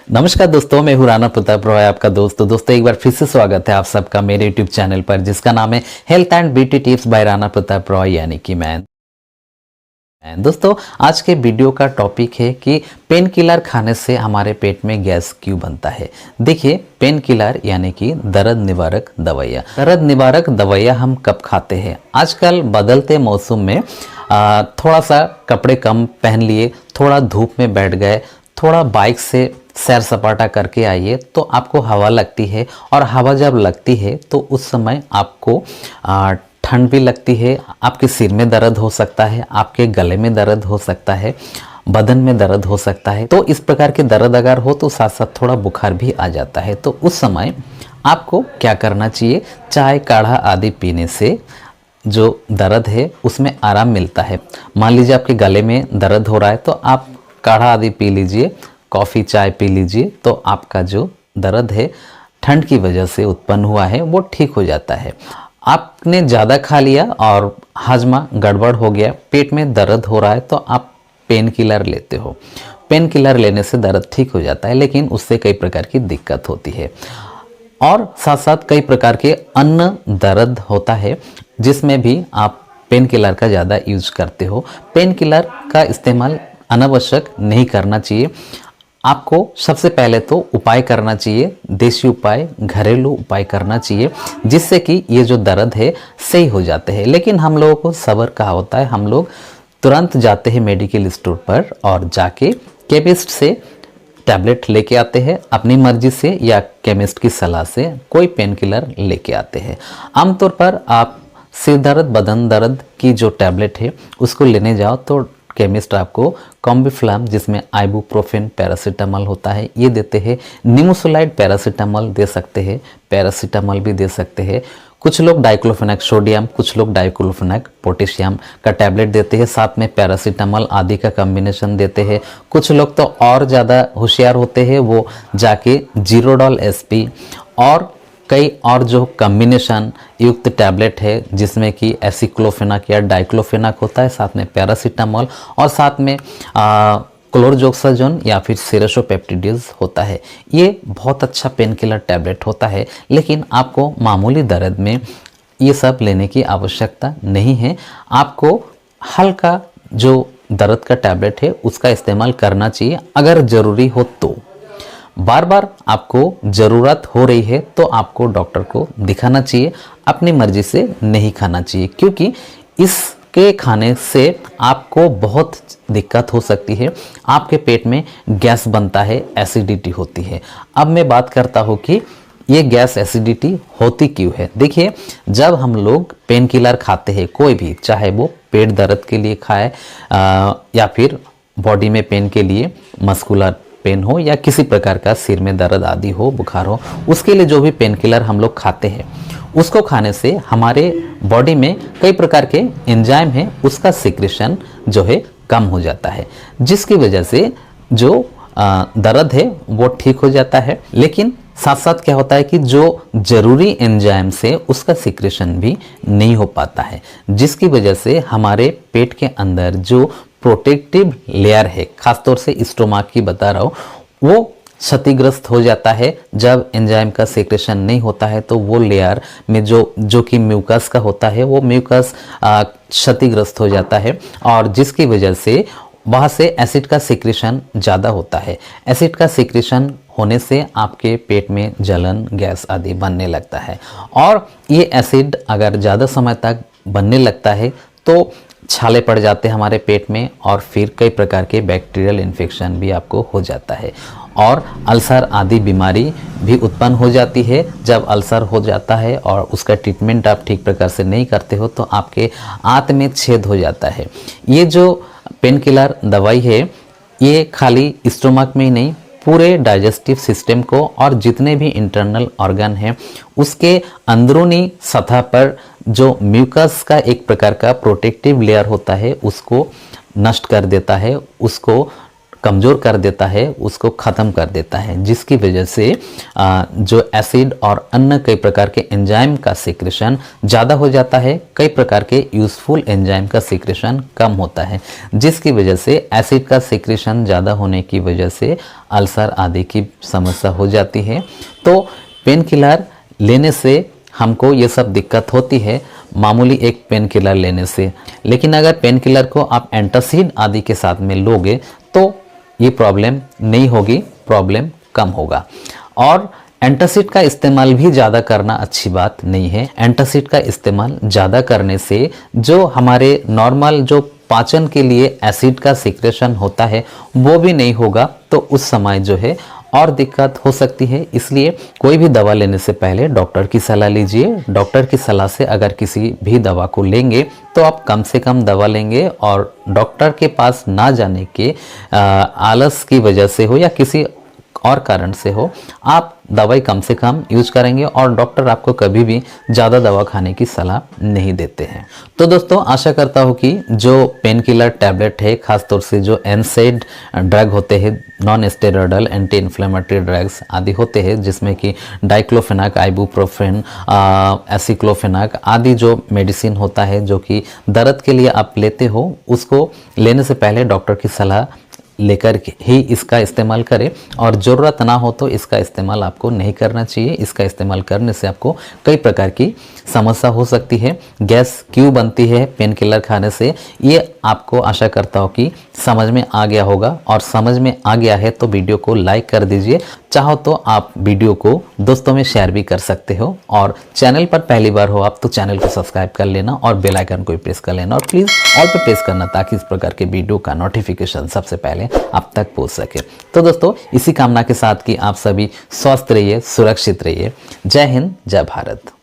नमस्कार दोस्तों, मैं हूं राणा प्रताप रॉय, आपका दोस्तों एक बार फिर से स्वागत है आप सबका मेरे यूट्यूब चैनल पर, जिसका नाम है health and beauty tips by Rana Pratap Roy, यानी कि मैं। दोस्तों, आज के वीडियो का टॉपिक है कि पेन किलर खाने से हमारे पेट में गैस क्यों बनता है। देखिए, पेन किलर यानी कि दर्द निवारक दवाइयाँ। दर्द निवारक दवाइयाँ हम कब खाते हैं? आजकल बदलते मौसम में थोड़ा सा कपड़े कम पहन लिए, थोड़ा धूप में बैठ गए, थोड़ा बाइक से सैर सपाटा करके आइए तो आपको हवा लगती है, और हवा जब लगती है तो उस समय आपको ठंड भी लगती है, आपके सिर में दर्द हो सकता है, आपके गले में दर्द हो सकता है, बदन में दर्द हो सकता है। तो इस प्रकार के दर्द अगर हो तो साथ साथ थोड़ा बुखार भी आ जाता है। तो उस समय आपको क्या करना चाहिए? चाय काढ़ा आदि पीने से जो दर्द है उसमें आराम मिलता है। मान लीजिए आपके गले में दर्द हो रहा है तो आप काढ़ा आदि पी लीजिए, कॉफ़ी चाय पी लीजिए, तो आपका जो दर्द है ठंड की वजह से उत्पन्न हुआ है वो ठीक हो जाता है। आपने ज़्यादा खा लिया और हाजमा गड़बड़ हो गया, पेट में दर्द हो रहा है, तो आप पेन किलर लेते हो। पेन किलर लेने से दर्द ठीक हो जाता है, लेकिन उससे कई प्रकार की दिक्कत होती है, और साथ साथ कई प्रकार के अन्य दर्द होता है जिसमें भी आप पेन किलर का ज़्यादा यूज करते हो। पेन किलर का इस्तेमाल अनावश्यक नहीं करना चाहिए। आपको सबसे पहले तो उपाय करना चाहिए, देसी उपाय, घरेलू उपाय करना चाहिए, जिससे कि ये जो दर्द है सही हो जाते हैं। लेकिन हम लोगों को सब्र कहाँ होता है, हम लोग तुरंत जाते हैं मेडिकल स्टोर पर और जाके केमिस्ट से टैबलेट लेके आते हैं अपनी मर्जी से, या केमिस्ट की सलाह से कोई पेन किलर लेके आते हैं। आमतौर पर आप सिर दर्द, बदन दर्द की जो टैबलेट है उसको लेने जाओ तो केमिस्ट आपको कॉम्बिफ्लाम, जिसमें आइबुप्रोफेन पैरासीटामोल होता है, ये देते हैं। निमोसोलाइड पैरासीटामोल दे सकते हैं, पैरासीटामोल भी दे सकते हैं। कुछ लोग डाइक्लोफेनाक सोडियम, कुछ लोग डाइक्लोफेनाक पोटेशियम का टैबलेट देते हैं, साथ में पैरासीटामोल आदि का कॉम्बिनेशन देते हैं। कुछ लोग तो और ज़्यादा होशियार होते हैं, वो जाके जीरोडॉल एसपी और कई और जो कॉम्बिनेशन युक्त टैबलेट है, जिसमें कि एसिक्लोफेनाक या डाइक्लोफेनाक होता है, साथ में पैरासीटामोल और साथ में क्लोरजोक्साजोन या फिर सेरोसोपेप्टिडिज होता है। ये बहुत अच्छा पेन किलर टैबलेट होता है, लेकिन आपको मामूली दर्द में ये सब लेने की आवश्यकता नहीं है। आपको हल्का जो दर्द का टैबलेट है उसका इस्तेमाल करना चाहिए अगर ज़रूरी हो तो। बार बार आपको ज़रूरत हो रही है तो आपको डॉक्टर को दिखाना चाहिए, अपनी मर्जी से नहीं खाना चाहिए, क्योंकि इसके खाने से आपको बहुत दिक्कत हो सकती है। आपके पेट में गैस बनता है, एसिडिटी होती है। अब मैं बात करता हूँ कि ये गैस एसिडिटी होती क्यों है। देखिए, जब हम लोग पेन किलर खाते हैं, कोई भी, चाहे वो पेट दर्द के लिए खाए या फिर बॉडी में पेन के लिए, मस्कुलर पेन हो या किसी प्रकार का सिर में दर्द आदि हो, बुखार हो, उसके लिए जो भी पेन किलर हम लोग खाते हैं, उसको खाने से हमारे बॉडी में कई प्रकार के एंजाइम हैं, उसका सिक्रेशन जो है कम हो जाता है, जिसकी वजह से जो दर्द है वो ठीक हो जाता है। लेकिन साथ साथ क्या होता है कि जो जरूरी एंजाइम से उसका सिक्रेशन भी नहीं हो पाता है, जिसकी वजह से हमारे पेट के अंदर जो प्रोटेक्टिव लेयर है, खासतौर से स्टोमाक की बता रहा हूँ, वो क्षतिग्रस्त हो जाता है। जब एंजाइम का सेक्रेशन नहीं होता है तो वो लेयर में जो कि म्यूकस का होता है, वो म्यूकस क्षतिग्रस्त हो जाता है, और जिसकी वजह से वहाँ से एसिड का सिक्रेशन ज़्यादा होता है। एसिड का सिक्रेशन होने से आपके पेट में जलन, गैस आदि बनने लगता है, और ये एसिड अगर ज़्यादा समय तक बनने लगता है तो छाले पड़ जाते हैं हमारे पेट में, और फिर कई प्रकार के बैक्टीरियल इन्फेक्शन भी आपको हो जाता है, और अल्सर आदि बीमारी भी उत्पन्न हो जाती है। जब अल्सर हो जाता है और उसका ट्रीटमेंट आप ठीक प्रकार से नहीं करते हो तो आपके आंत में छेद हो जाता है। ये जो पेन किलर दवाई है, ये खाली स्टोमक में ही नहीं, पूरे डाइजेस्टिव सिस्टम को और जितने भी इंटरनल ऑर्गन हैं उसके अंदरूनी सतह पर जो म्यूकस का एक प्रकार का प्रोटेक्टिव लेयर होता है उसको नष्ट कर देता है, उसको कमज़ोर कर देता है, उसको ख़त्म कर देता है, जिसकी वजह से जो एसिड और अन्य कई प्रकार के एंजाइम का सीक्रेशन ज़्यादा हो जाता है, कई प्रकार के यूज़फुल एंजाइम का सीक्रेशन कम होता है, जिसकी वजह से एसिड का सीक्रेशन ज़्यादा होने की वजह से अल्सर आदि की समस्या हो जाती है। तो पेन किलर लेने से हमको ये सब दिक्कत होती है मामूली एक पेन किलर लेने से, लेकिन अगर पेन किलर को आप एंटासिड आदि के साथ में लोगे तो ये प्रॉब्लम नहीं होगी, प्रॉब्लम कम होगा। और एंटासिड का इस्तेमाल भी ज़्यादा करना अच्छी बात नहीं है। एंटासिड का इस्तेमाल ज़्यादा करने से जो हमारे नॉर्मल जो पाचन के लिए एसिड का सीक्रेशन होता है वो भी नहीं होगा, तो उस समय जो है और दिक्कत हो सकती है। इसलिए कोई भी दवा लेने से पहले डॉक्टर की सलाह लीजिए। डॉक्टर की सलाह से अगर किसी भी दवा को लेंगे तो आप कम से कम दवा लेंगे, और डॉक्टर के पास ना जाने के आलस की वजह से हो या किसी और कारण से हो, आप दवाई कम से कम यूज करेंगे और डॉक्टर आपको कभी भी ज़्यादा दवा खाने की सलाह नहीं देते हैं। तो दोस्तों, आशा करता हूँ कि जो पेन किलर टैबलेट है, खासतौर से जो NSAID ड्रग होते हैं, non steroidal anti inflammatory drugs आदि होते हैं, जिसमें कि डाइक्लोफेनाक, आइबुप्रोफेन, एसिक्लोफेनाक आदि जो मेडिसिन होता है जो कि दर्द के लिए आप लेते हो, उसको लेने से पहले डॉक्टर की सलाह लेकर ही इसका इस्तेमाल करें, और ज़रूरत ना हो तो इसका इस्तेमाल आपको नहीं करना चाहिए। इसका इस्तेमाल करने से आपको कई प्रकार की समस्या हो सकती है। गैस क्यों बनती है पेन किलर खाने से, ये आपको आशा करता हूँ कि समझ में आ गया होगा, और समझ में आ गया है तो वीडियो को लाइक कर दीजिए। चाहो तो आप वीडियो को दोस्तों में शेयर भी कर सकते हो, और चैनल पर पहली बार हो आप तो चैनल को सब्सक्राइब कर लेना और बेल आइकन को प्रेस कर लेना, और प्लीज़ ऑल पे प्रेस करना ताकि इस प्रकार के वीडियो का नोटिफिकेशन सबसे पहले आप तक पहुंच सके। तो दोस्तों, इसी कामना के साथ कि आप सभी स्वस्थ रहिए, सुरक्षित रहिए। जय हिंद, जय भारत।